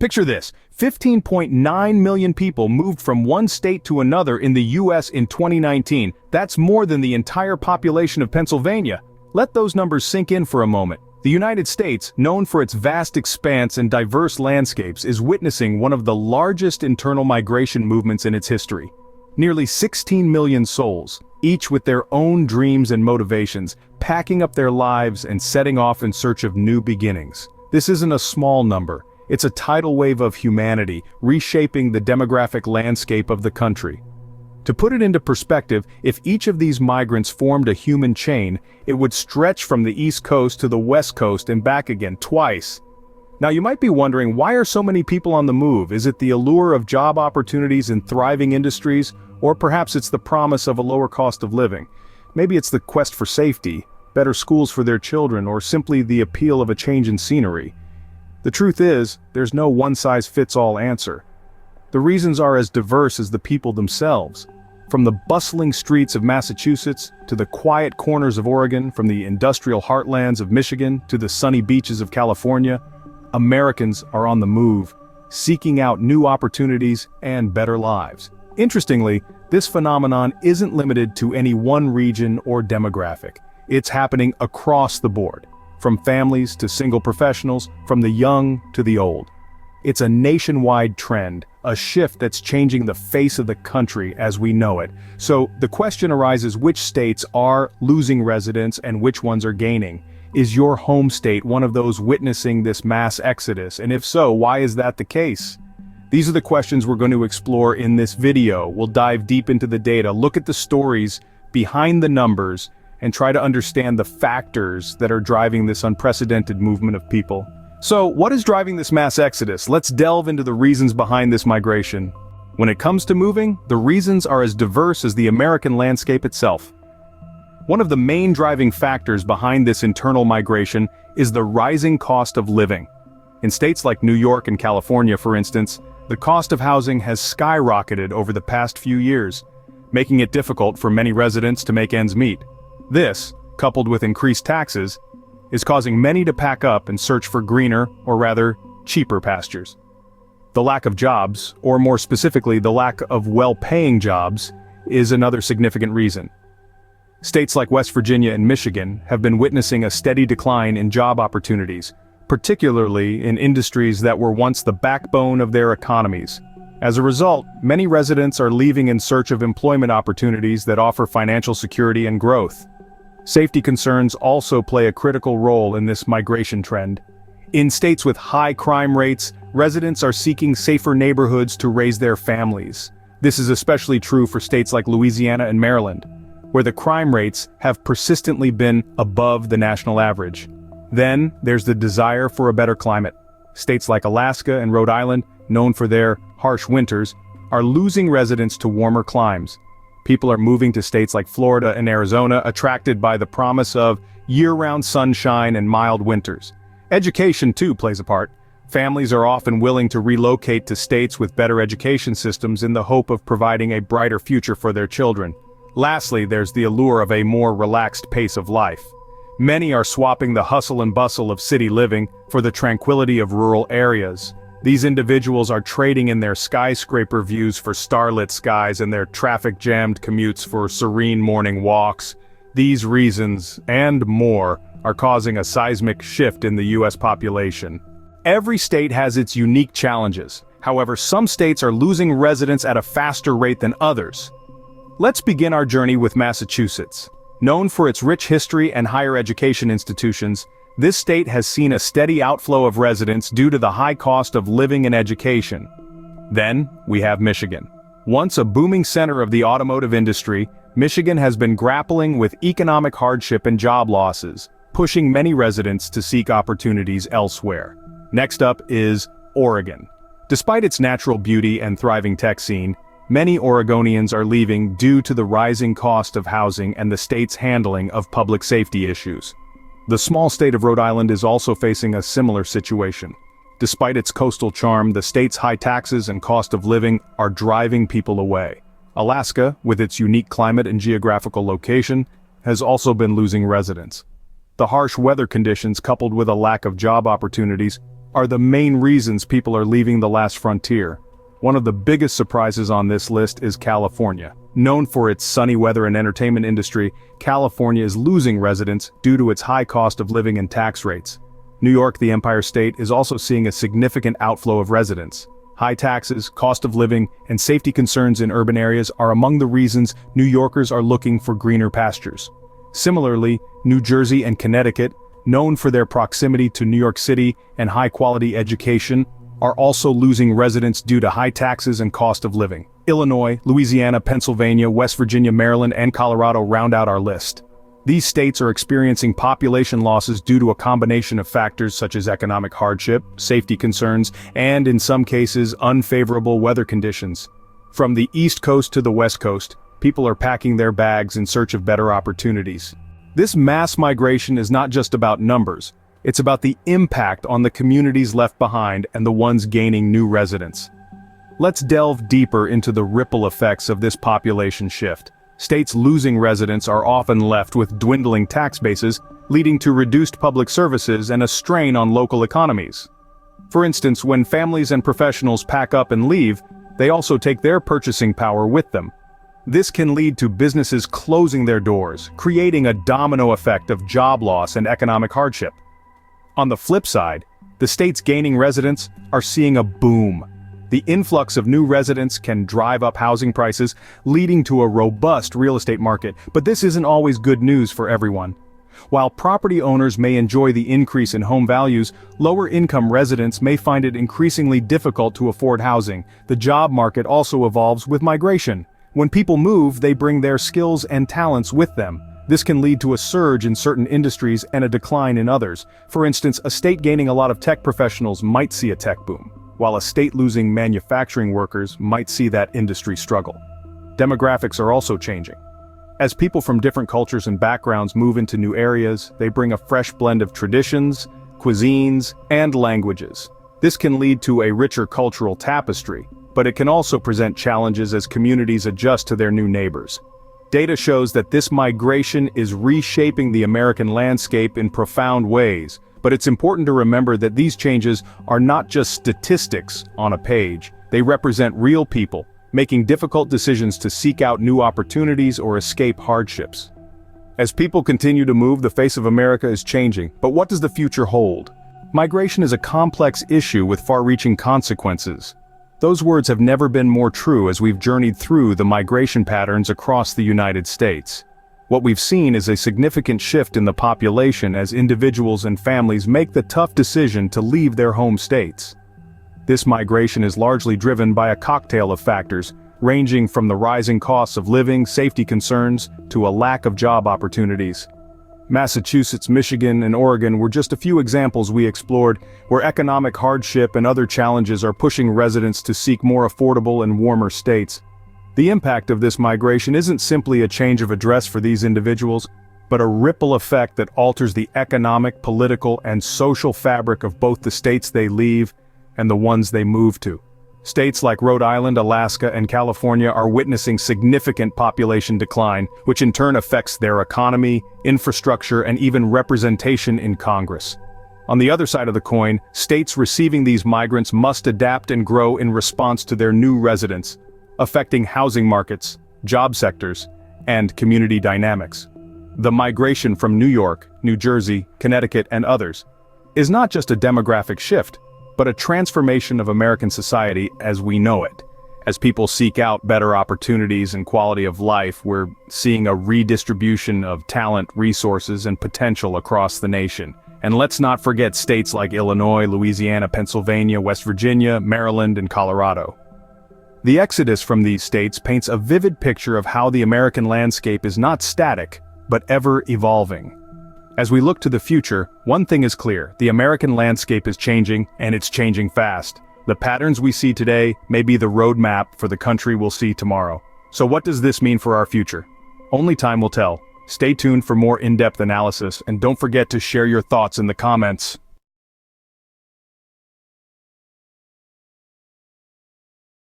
Picture this, 15.9 million people moved from one state to another in the US in 2019. That's more than the entire population of Pennsylvania. Let those numbers sink in for a moment. The United States, known for its vast expanse and diverse landscapes, is witnessing one of the largest internal migration movements in its history. Nearly 16 million souls, each with their own dreams and motivations, packing up their lives and setting off in search of new beginnings. This isn't a small number. It's a tidal wave of humanity, reshaping the demographic landscape of the country. To put it into perspective, if each of these migrants formed a human chain, it would stretch from the East Coast to the West Coast and back again twice. Now you might be wondering, why are so many people on the move? Is it the allure of job opportunities in thriving industries? Or perhaps it's the promise of a lower cost of living? Maybe it's the quest for safety, better schools for their children, or simply the appeal of a change in scenery. The truth is, there's no one-size-fits-all answer. The reasons are as diverse as the people themselves. From the bustling streets of Massachusetts, to the quiet corners of Oregon, from the industrial heartlands of Michigan, to the sunny beaches of California, Americans are on the move, seeking out new opportunities and better lives. Interestingly, this phenomenon isn't limited to any one region or demographic. It's happening across the board, from families to single professionals, from the young to the old. It's a nationwide trend, a shift that's changing the face of the country as we know it. So the question arises, which states are losing residents and which ones are gaining? Is your home state one of those witnessing this mass exodus? And if so, why is that the case? These are the questions we're going to explore in this video. We'll dive deep into the data, look at the stories behind the numbers, and try to understand the factors that are driving this unprecedented movement of people. So, what is driving this mass exodus? Let's delve into the reasons behind this migration. When it comes to moving, the reasons are as diverse as the American landscape itself. One of the main driving factors behind this internal migration is the rising cost of living. In states like New York and California, for instance, the cost of housing has skyrocketed over the past few years, making it difficult for many residents to make ends meet. This, coupled with increased taxes, is causing many to pack up and search for greener, or rather, cheaper pastures. The lack of jobs, or more specifically the lack of well-paying jobs, is another significant reason. States like West Virginia and Michigan have been witnessing a steady decline in job opportunities, particularly in industries that were once the backbone of their economies. As a result, many residents are leaving in search of employment opportunities that offer financial security and growth. Safety concerns also play a critical role in this migration trend. In states with high crime rates, residents are seeking safer neighborhoods to raise their families. This is especially true for states like Louisiana and Maryland, where the crime rates have persistently been above the national average. Then, there's the desire for a better climate. States like Alaska and Rhode Island, known for their harsh winters, are losing residents to warmer climes. People are moving to states like Florida and Arizona, attracted by the promise of year-round sunshine and mild winters. Education, too, plays a part. Families are often willing to relocate to states with better education systems in the hope of providing a brighter future for their children. Lastly, there's the allure of a more relaxed pace of life. Many are swapping the hustle and bustle of city living for the tranquility of rural areas. These individuals are trading in their skyscraper views for starlit skies and their traffic-jammed commutes for serene morning walks. These reasons, and more, are causing a seismic shift in the US population. Every state has its unique challenges. However, some states are losing residents at a faster rate than others. Let's begin our journey with Massachusetts. Known for its rich history and higher education institutions, this state has seen a steady outflow of residents due to the high cost of living and education. Then, we have Michigan. Once a booming center of the automotive industry, Michigan has been grappling with economic hardship and job losses, pushing many residents to seek opportunities elsewhere. Next up is Oregon. Despite its natural beauty and thriving tech scene, many Oregonians are leaving due to the rising cost of housing and the state's handling of public safety issues. The small state of Rhode Island is also facing a similar situation. Despite its coastal charm, the state's high taxes and cost of living are driving people away. Alaska, with its unique climate and geographical location, has also been losing residents. The harsh weather conditions coupled with a lack of job opportunities are the main reasons people are leaving the last frontier. One of the biggest surprises on this list is California. Known for its sunny weather and entertainment industry, California is losing residents due to its high cost of living and tax rates. New York, the Empire State, is also seeing a significant outflow of residents. High taxes, cost of living, and safety concerns in urban areas are among the reasons New Yorkers are looking for greener pastures. Similarly, New Jersey and Connecticut, known for their proximity to New York City and high-quality education, are also losing residents due to high taxes and cost of living. Illinois, Louisiana, Pennsylvania, West Virginia, Maryland, and Colorado round out our list. These states are experiencing population losses due to a combination of factors such as economic hardship, safety concerns, and in some cases, unfavorable weather conditions. From the East Coast to the West Coast, people are packing their bags in search of better opportunities. This mass migration is not just about numbers. It's about the impact on the communities left behind and the ones gaining new residents. Let's delve deeper into the ripple effects of this population shift. States losing residents are often left with dwindling tax bases, leading to reduced public services and a strain on local economies. For instance, when families and professionals pack up and leave, they also take their purchasing power with them. This can lead to businesses closing their doors, creating a domino effect of job loss and economic hardship. On the flip side, the states gaining residents are seeing a boom. The influx of new residents can drive up housing prices, leading to a robust real estate market, but this isn't always good news for everyone. While property owners may enjoy the increase in home values, lower-income residents may find it increasingly difficult to afford housing. The job market also evolves with migration. When people move, they bring their skills and talents with them. This can lead to a surge in certain industries and a decline in others. For instance, a state gaining a lot of tech professionals might see a tech boom, while a state losing manufacturing workers might see that industry struggle. Demographics are also changing. As people from different cultures and backgrounds move into new areas, they bring a fresh blend of traditions, cuisines, and languages. This can lead to a richer cultural tapestry, but it can also present challenges as communities adjust to their new neighbors. Data shows that this migration is reshaping the American landscape in profound ways, but it's important to remember that these changes are not just statistics on a page. They represent real people, making difficult decisions to seek out new opportunities or escape hardships. As people continue to move, the face of America is changing, but what does the future hold? Migration is a complex issue with far-reaching consequences. Those words have never been more true as we've journeyed through the migration patterns across the United States. What we've seen is a significant shift in the population as individuals and families make the tough decision to leave their home states. This migration is largely driven by a cocktail of factors, ranging from the rising costs of living, safety concerns, to a lack of job opportunities. Massachusetts, Michigan, and Oregon were just a few examples we explored, where economic hardship and other challenges are pushing residents to seek more affordable and warmer states. The impact of this migration isn't simply a change of address for these individuals, but a ripple effect that alters the economic, political, and social fabric of both the states they leave and the ones they move to. States like Rhode Island, Alaska, and California are witnessing significant population decline, which in turn affects their economy, infrastructure, and even representation in Congress. On the other side of the coin, states receiving these migrants must adapt and grow in response to their new residents, affecting housing markets, job sectors, and community dynamics. The migration from New York, New Jersey, Connecticut, and others is not just a demographic shift, but a transformation of American society as we know it. As people seek out better opportunities and quality of life, we're seeing a redistribution of talent, resources, and potential across the nation. And let's not forget states like Illinois, Louisiana, Pennsylvania, West Virginia, Maryland, and Colorado. The exodus from these states paints a vivid picture of how the American landscape is not static, but ever evolving. As we look to the future, one thing is clear: the American landscape is changing, and it's changing fast. The patterns we see today may be the roadmap for the country we'll see tomorrow. So what does this mean for our future? Only time will tell. Stay tuned for more in-depth analysis, and don't forget to share your thoughts in the comments.